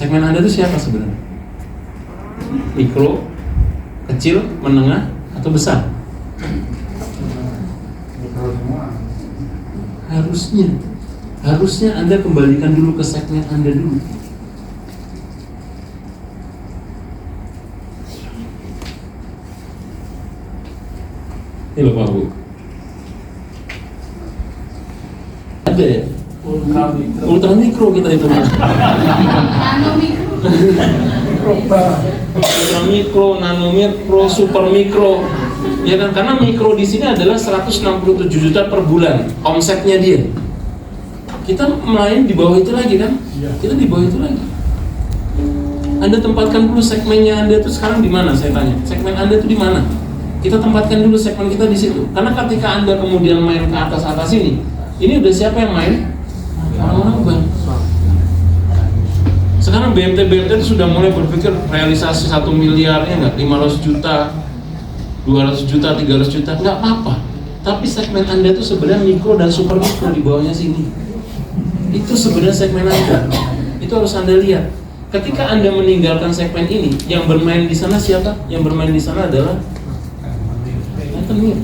Segmen Anda itu siapa sebenarnya? Mikro, kecil, menengah, atau besar? Harusnya Anda kembalikan dulu ke segmen Anda dulu. Ini loh Pak Bu, ada ya? Ultra mikro kita itu Mas. Ultra mikro, nano mikro, super mikro. Ya kan, karena mikro di sini adalah 167 juta per bulan omsetnya dia. Kita main di bawah itu lagi kan? Kita di bawah itu lagi. Anda tempatkan dulu segmennya Anda itu sekarang di mana? Saya tanya. Segmen Anda itu di mana? Kita tempatkan dulu segmen kita di situ. Karena ketika Anda kemudian main ke atas ini udah siapa yang main? Orang-orang bank. Sekarang BMT itu sudah mulai berpikir realisasi 1 miliar, ya nggak? 500 juta, 200 juta, 300 juta, nggak apa-apa. Tapi segmen Anda itu sebenarnya mikro dan super mikro di bawahnya sini. Itu sebenarnya segmen Anda. Itu harus Anda lihat. Ketika Anda meninggalkan segmen ini, yang bermain di sana siapa? Yang bermain di sana adalah rentenir.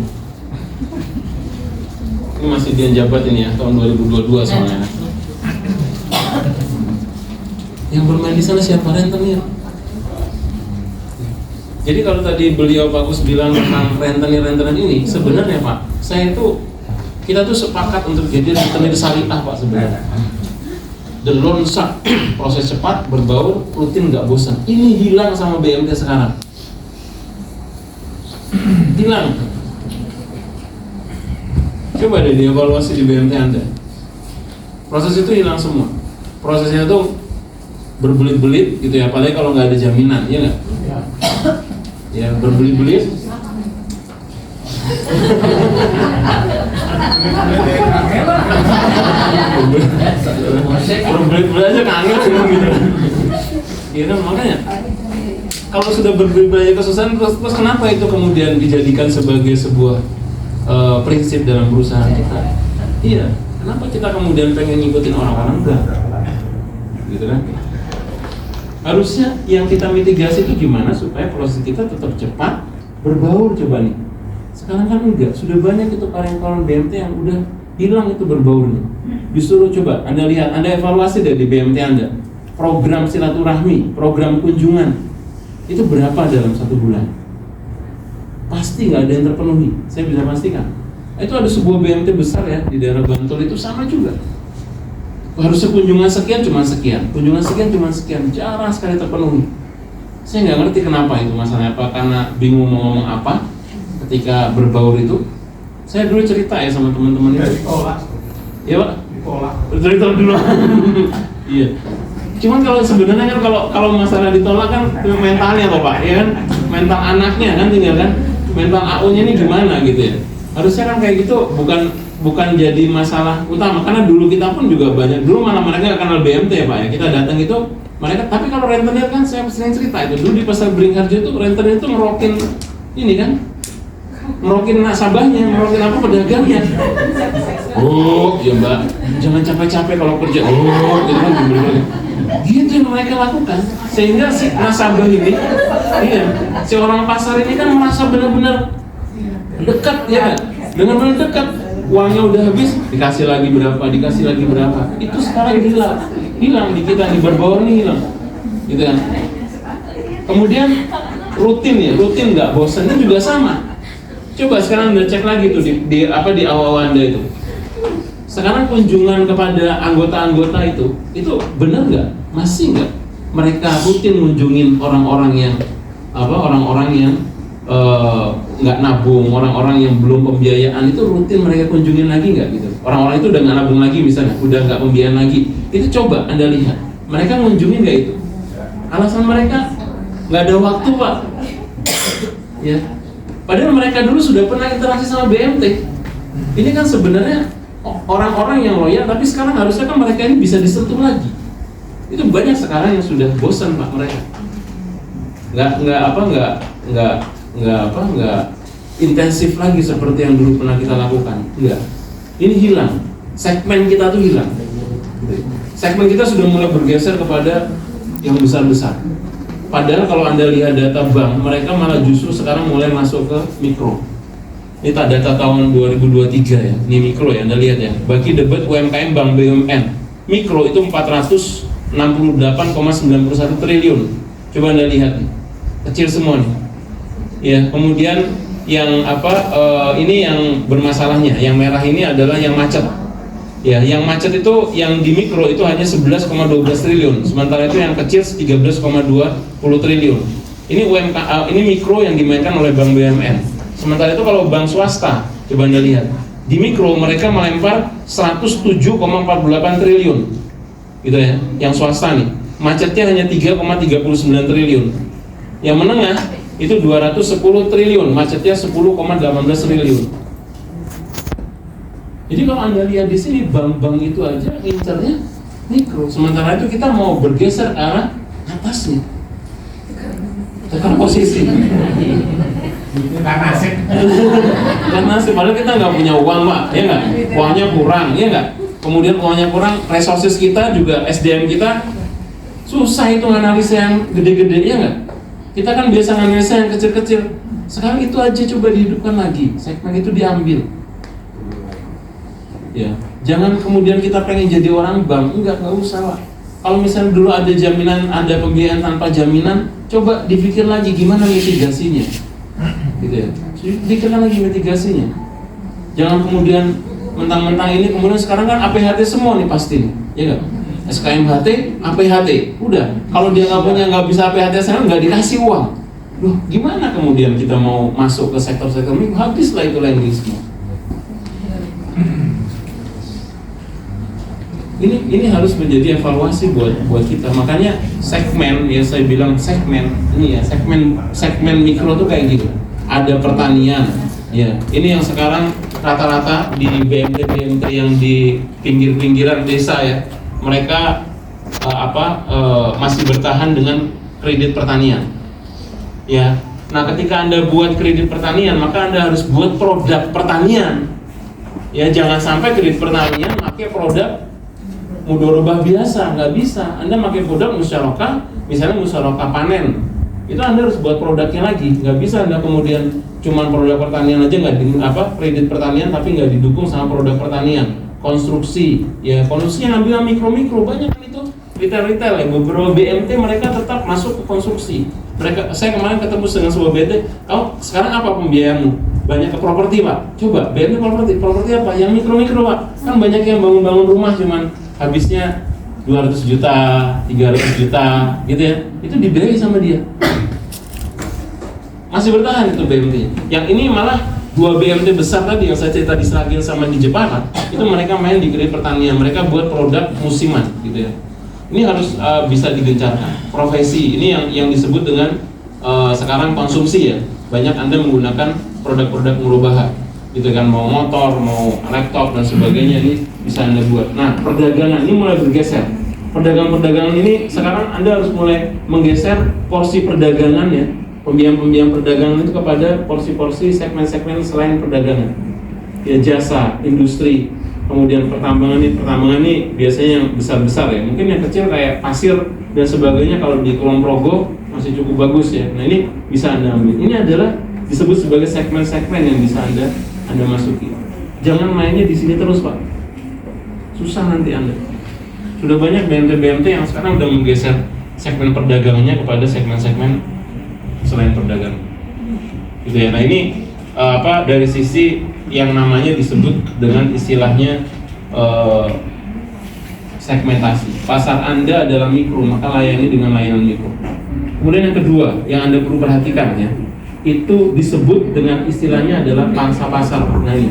Ini masih dia jabat ini ya, tahun 2022 soalnya. Yang bermain di sana siapa? Rentenir. Jadi kalau tadi beliau Bagus bilang tentang rentenir ini, sebenarnya Pak, kita tuh sepakat untuk jadi rentenir syariah Pak sebenarnya. The loan shark, proses cepat, berbaur, rutin, nggak bosan. Ini hilang sama BMT sekarang. Hilang. Coba deh dievaluasi di BMT Anda. Proses itu hilang semua. Prosesnya tuh berbelit-belit gitu ya, apalagi kalau nggak ada jaminan, ya nggak? Ya berbelit-belit. Berbelit-belit aja kangen gitu. Gitu makanya. Kalau sudah berbelit-belit kesusahan, terus kenapa itu kemudian dijadikan sebagai sebuah prinsip dalam perusahaan kita? Iya. Kenapa kita kemudian pengen ngikutin orang-orang enggak? Gitu kan? Harusnya yang kita mitigasi itu gimana supaya proses kita tetap cepat, berbaur coba nih. Sekarang kan enggak, sudah banyak itu karyawan BMT yang udah hilang itu berbaurnya. Justru coba Anda lihat, Anda evaluasi deh di BMT Anda. Program silaturahmi, program kunjungan itu berapa dalam 1 bulan? Pasti nggak ada yang terpenuhi, saya bisa pastikan. Itu ada sebuah BMT besar ya di daerah Bantul itu sama juga. Harusnya kunjungan sekian cuma sekian, kunjungan sekian cuma sekian, jarang sekali terpenuhi. Saya nggak ngerti kenapa itu masalahnya, apa karena bingung mau ngomong apa ketika berbaur itu. Saya dulu cerita ya sama teman-teman itu. Iya Pak? Cerita dulu. Iya. Cuman kalau sebenarnya kan kalau masalah ditolak kan mentalnya loh Pak, ya kan? Mental anaknya kan tinggal kan, mental AU-nya ini gimana gitu ya. Harusnya kan kayak gitu bukan jadi masalah utama, karena dulu kita pun juga banyak, dulu malah mereka nggak kenal BMT ya Pak ya, kita datang itu mereka, tapi kalau rentenir kan saya sering cerita itu, dulu di pasar Beringharjo itu rentenir itu ngerokin ini kan, ngerokin nasabahnya, ngerokin apa pedagangnya. Oh ya Mbak, jangan capek-capek kalau kerja, oh gitu kan gitu yang mereka lakukan, sehingga si nasabah ini, iya, si orang pasar ini kan merasa benar-benar dekat ya, benar-benar dekat. Uangnya udah habis, dikasih lagi berapa, itu sekarang hilang di kita, di berbaur nih hilang, gitu kan. Kemudian rutin nggak bosan, ini juga sama. Coba sekarang Anda cek lagi tuh di awal Anda itu. Sekarang kunjungan kepada anggota-anggota itu benar nggak? Masih nggak? Mereka rutin kunjungin orang-orang yang nggak nabung, orang-orang yang belum pembiayaan itu rutin mereka kunjungin lagi nggak gitu? Orang-orang itu udah nggak nabung lagi misalnya, udah nggak pembiayaan lagi, itu coba Anda lihat, mereka kunjungin nggak itu? Alasan mereka nggak ada waktu Pak, ya. Padahal mereka dulu sudah pernah interaksi sama BMT. Ini kan sebenarnya orang-orang yang loyal, tapi sekarang harusnya kan mereka ini bisa disentuh lagi. Itu banyak sekarang yang sudah bosan Pak mereka. Nggak intensif lagi seperti yang dulu pernah kita lakukan. Enggak. Ini hilang. Segmen kita tuh hilang. Segmen kita sudah mulai bergeser kepada yang besar-besar. Padahal kalau Anda lihat data bank, mereka malah justru sekarang mulai masuk ke mikro. Ini data tahun 2023 ya, ini mikro ya, Anda lihat ya. Bagi debit UMKM Bank BUMN, mikro itu 468,91 triliun. Coba Anda lihat nih, kecil semua nih. Ya, kemudian yang ini yang bermasalahnya, yang merah ini adalah yang macet. Ya, yang macet itu yang di mikro itu hanya 11,12 triliun, sementara itu yang kecil 13,20 triliun. Ini ini mikro yang dimainkan oleh Bank BUMN. Sementara itu kalau bank swasta, coba Anda lihat, di mikro mereka melempar 107,48 triliun. Gitu ya, yang swasta nih. Macetnya hanya 3,39 triliun. Yang menengah itu 210 triliun, macetnya 10,18 triliun. Jadi kalau Anda lihat di sini bank-bank itu aja incernya mikro, sementara itu kita mau bergeser ke arah atasnya, tekan posisi. Karena padahal kita nggak punya uang, Pak, ya nggak? Uangnya kurang, ya nggak? Kemudian uangnya kurang, resources kita juga, SDM kita susah itu analisa yang gede-gede, ya nggak? Kita kan biasa analisa yang kecil-kecil. Sekarang itu aja coba dihidupkan lagi, segmen itu diambil. Ya, jangan kemudian kita pengen jadi orang bank, enggak usah lah. Kalau misalnya dulu ada jaminan, ada pembiayaan tanpa jaminan, coba dipikir lagi gimana mitigasinya, gitu ya. Pikirkan lagi mitigasinya. Jangan kemudian mentang-mentang ini, kemudian sekarang kan APHT semua nih pasti nih, ya nggak? SKMHT, APHT, udah. Kalau dia nggak bisa APHT sekarang nggak dikasih uang. Loh, gimana kemudian kita mau masuk ke sektor-sektor ini? Habislah itu lending semua. Ini harus menjadi evaluasi buat kita. Makanya segmen, ya saya bilang segmen ini ya, segmen mikro tuh kayak gitu. Ada pertanian, ya. Ini yang sekarang rata-rata di BMT yang di pinggir-pinggiran desa ya, mereka masih bertahan dengan kredit pertanian. Ya. Nah, ketika Anda buat kredit pertanian, maka Anda harus buat produk pertanian. Ya, jangan sampai kredit pertanian pakai produk mudorobah biasa, nggak bisa. Anda pakai produk musyarakah, misalnya musyarakah panen, itu Anda harus buat produknya lagi. Nggak bisa Anda kemudian cuma produk pertanian aja, kredit pertanian tapi nggak didukung sama produk pertanian. Konstruksi, ya konstruksinya ambil mikro-mikro, banyak kan itu retail ya. Beberapa BMT mereka tetap masuk ke konstruksi. Saya kemarin ketemu dengan sebuah BMT, sekarang apa pembiayaanmu? Banyak ke properti, Pak. Coba BMT properti apa? Yang mikro-mikro, Pak. Kan banyak yang bangun-bangun rumah cuman habisnya 200 juta, 300 juta gitu ya. Itu dibiayai sama dia. Masih bertahan itu BMT-nya. Yang ini malah 2 BMT besar tadi yang saya cerita di Sragen sama di Jepara, itu mereka main di kredit pertanian, mereka buat produk musiman gitu ya. Ini harus bisa digencarkan. Profesi ini yang disebut dengan sekarang konsumsi ya. Banyak Anda menggunakan produk-produk murabahah gitu kan, mau motor, mau laptop dan sebagainya, ini bisa Anda buat. Nah, perdagangan ini mulai bergeser. Perdagangan ini sekarang Anda harus mulai menggeser porsi perdagangannya, pembiayaan perdagangan itu kepada porsi-porsi segmen-segmen selain perdagangan. Ya, jasa, industri, kemudian pertambangan ini biasanya yang besar-besar ya. Mungkin yang kecil kayak pasir dan sebagainya kalau di Kulon Progo masih cukup bagus ya. Nah, ini bisa Anda ambil. Ini adalah disebut sebagai segmen-segmen yang bisa Anda masuki. Jangan mainnya di sini terus, Pak. Susah nanti Anda. Sudah banyak BMT yang sekarang udah menggeser segmen perdagangannya kepada segmen-segmen selain perdagangan. Gitu ya. Nah, ini dari sisi yang namanya disebut dengan istilahnya segmentasi. Pasar Anda adalah mikro, maka layani dengan layanan mikro. Kemudian yang kedua yang Anda perlu perhatikan ya, itu disebut dengan istilahnya adalah pangsa pasar. Nah ini,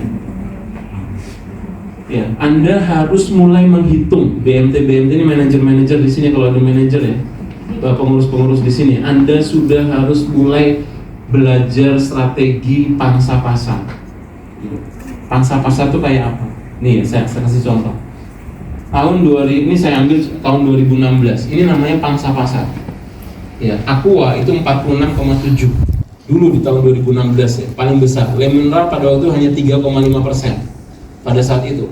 ya, Anda harus mulai menghitung BMT ini manajer di sini, kalau ada manajer ya, pengurus di sini, Anda sudah harus mulai belajar strategi pangsa pasar. Pangsa pasar itu kayak apa? Nih, saya kasih contoh. Ini saya ambil tahun 2016. Ini namanya pangsa pasar. Ya, Aqua itu 46,7. Dulu di tahun 2016 ya, paling besar. Lemon Mineral pada waktu itu hanya 3,5% pada saat itu.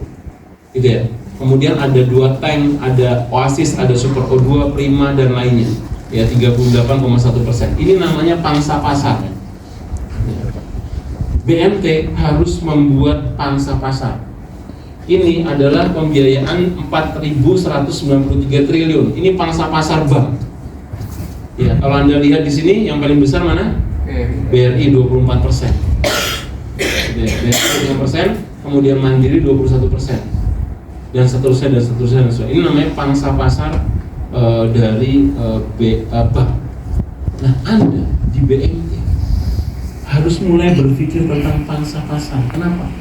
Gitu ya. kemudian ada 2 tank, ada Oasis, ada Super O2, Prima dan lainnya. Ya 38,1%. Ini namanya pangsa pasar. BMT harus membuat pangsa pasar. Ini adalah pembiayaan 4.193 triliun. Ini pangsa pasar bank. Ya, kalau Anda lihat di sini yang paling besar mana? BRI 24%. BRI 25%, kemudian Mandiri 21%. Dan seterusnya dan seterusnya dan seterusnya. Ini namanya pangsa pasar dari bank. Nah, Anda di BMT harus mulai berpikir tentang pangsa pasar. Kenapa?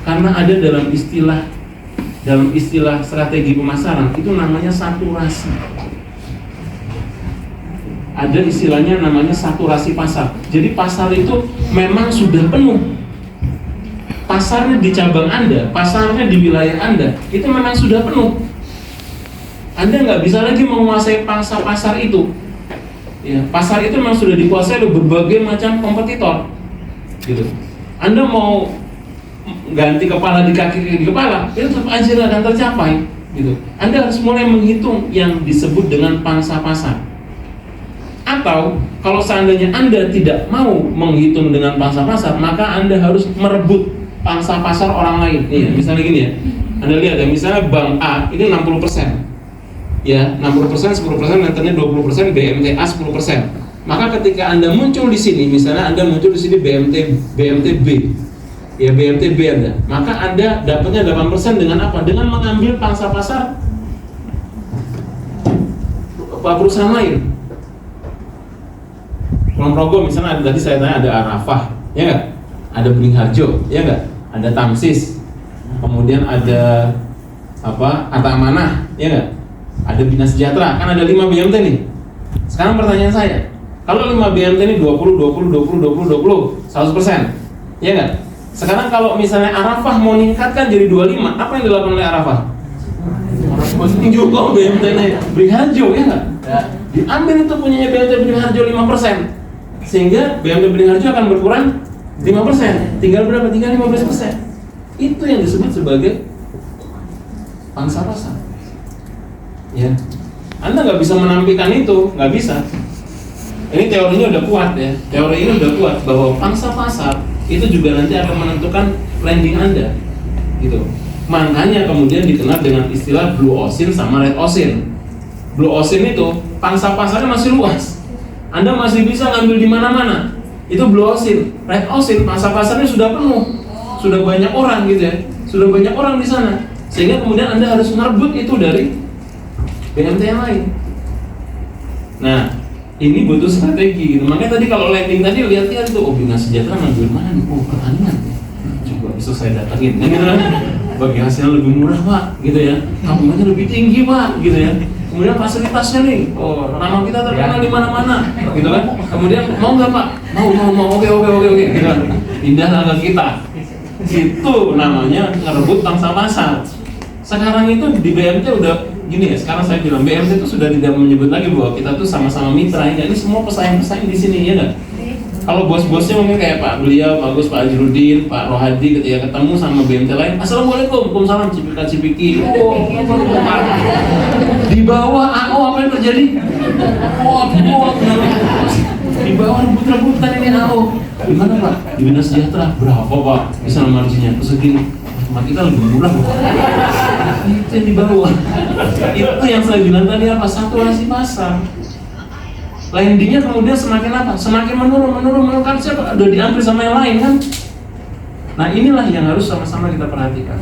Karena ada dalam istilah strategi pemasaran itu namanya saturasi. Ada istilahnya namanya saturasi pasar. Jadi pasar itu memang sudah penuh. Pasarnya di cabang Anda, pasarnya di wilayah Anda, itu memang sudah penuh. Anda nggak bisa lagi menguasai pangsa pasar itu. Ya, pasar itu memang sudah dikuasai oleh berbagai macam kompetitor. Gitu. Anda mau ganti kepala di kaki kepala, itu tetap aja akan tercapai. Gitu. Anda harus mulai menghitung yang disebut dengan pangsa pasar. Atau kalau seandainya Anda tidak mau menghitung dengan pangsa pasar, maka Anda harus merebut pangsa pasar orang lain. Iya, misalnya gini ya. Anda lihat ya, misalnya Bank A ini 60%. Ya, 60%, 10%, nantinya 20%, BMTA 10%. Maka ketika Anda muncul di sini, misalnya Anda muncul di sini BMTB. Ya, BMTB Anda. Maka Anda dapatnya 8% dengan apa? Dengan mengambil pangsa pasar perusahaan lain. Kulon Progo misalnya tadi saya tanya ada Arafah, ya nggak? Ada Beringharjo, ya nggak? Ada Tamsis, kemudian ada Harta Amanah, ya nggak? Ada Bina Sejahtera, kan ada 5 BMT nih. Sekarang pertanyaan saya, kalau 5 BMT ini 100%, ya nggak? Sekarang kalau misalnya Arafah mau meningkatkan jadi 25, apa yang dilakukan oleh Arafah? Tinggi kok BMT nya Beringharjo, ya nggak? Diambil itu punyanya BMT Beringharjo 5%, sehingga BMT Beringharjo akan berkurang 5%, tinggal berapa? Tinggal 15%. Itu yang disebut sebagai pangsa pasar. Ya, Anda nggak bisa menampilkan itu, nggak bisa. Ini teorinya udah kuat ya. Teori ini udah kuat bahwa pangsa pasar itu juga nanti akan menentukan landing Anda, gitu. Makanya kemudian dikenal dengan istilah Blue Ocean sama Red Ocean. Blue Ocean itu pangsa pasarnya masih luas, Anda masih bisa ngambil di mana-mana. Itu Blue Ocean. Red Ocean pangsa pasarnya sudah penuh, sudah banyak orang gitu ya, sudah banyak orang di sana. Sehingga kemudian Anda harus merebut itu dari BMT yang lain. Nah, ini butuh strategi gitu. Makanya tadi kalau landing tadi lihat-lihat tuh, Bina Sejahtera ngambil mana nih? Pertanian. Coba besok saya datangin, gitu kan? Bagi hasilnya lebih murah Pak, gitu ya. Tabungannya lebih tinggi Pak, gitu ya. Kemudian fasilitasnya nih, nama kita terkenal di mana-mana, gitu kan? Kemudian mau nggak Pak? Mau, oke, gitu kan? Pindahlah ke kita. Itu namanya ngerebut pangsa pasar. Sekarang itu di BMT udah gini ya, sekarang saya bilang BMT itu sudah tidak menyebut lagi bahwa kita tuh sama-sama mitra. Ini semua pesaing-pesaing di sini, ya nggak? Kalau bos-bosnya mungkin kayak Pak beliau, Pak Agus, Pak Ajrudin, Pak Rohadi ketika ketemu sama BMT lain, Assalamualaikum, Waalaikumsalam, cipika-cipiki. Di bawah AO apa yang terjadi? Di bawah rebut-rebutan ini AO. Gimana Pak? Di Bina Sejahtera berapa Pak? Bisa marginnya segini. Cuma kita lebih murah Pak. Itu yang di bawah. Itu yang saya bilang tadi apa? Saturasi pasar. Landingnya kemudian semakin apa? Semakin menurun kan siapa? Udah diambil sama yang lain kan? Nah inilah yang harus sama-sama kita perhatikan.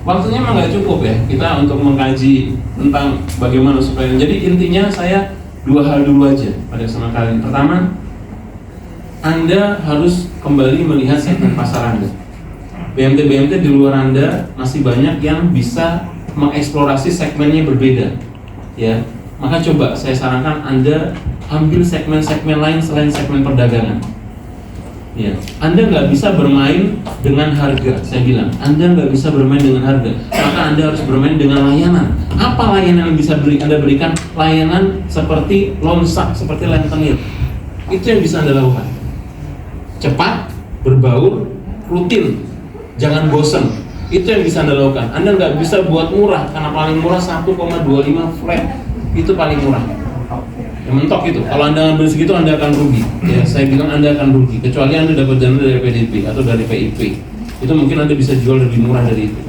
Waktunya memang nggak cukup ya kita untuk mengkaji tentang bagaimana supaya. Jadi intinya saya 2 hal dulu aja pada sama kalian. Pertama, Anda harus kembali melihat segmen pasar Anda. BMT di luar Anda masih banyak yang bisa mengeksplorasi segmennya berbeda, ya. Maka coba saya sarankan Anda ambil segmen-segmen lain selain segmen perdagangan. Ya, Anda nggak bisa bermain dengan harga. Saya bilang, Anda nggak bisa bermain dengan harga. Maka Anda harus bermain dengan layanan. Apa layanan yang bisa Anda berikan? Layanan seperti lonsak, seperti rentenir. Itu yang bisa Anda lakukan. Cepat, berbaur, rutin. Jangan bosan. Itu yang bisa Anda lakukan. Anda nggak bisa buat murah, karena paling murah 1,25 flat. Itu paling murah. Yang mentok itu. Kalau Anda ngambil segitu, Anda akan rugi. Ya, saya bilang Anda akan rugi. Kecuali Anda dapat dana dari PDB atau dari PIP. Itu mungkin Anda bisa jual lebih murah dari itu.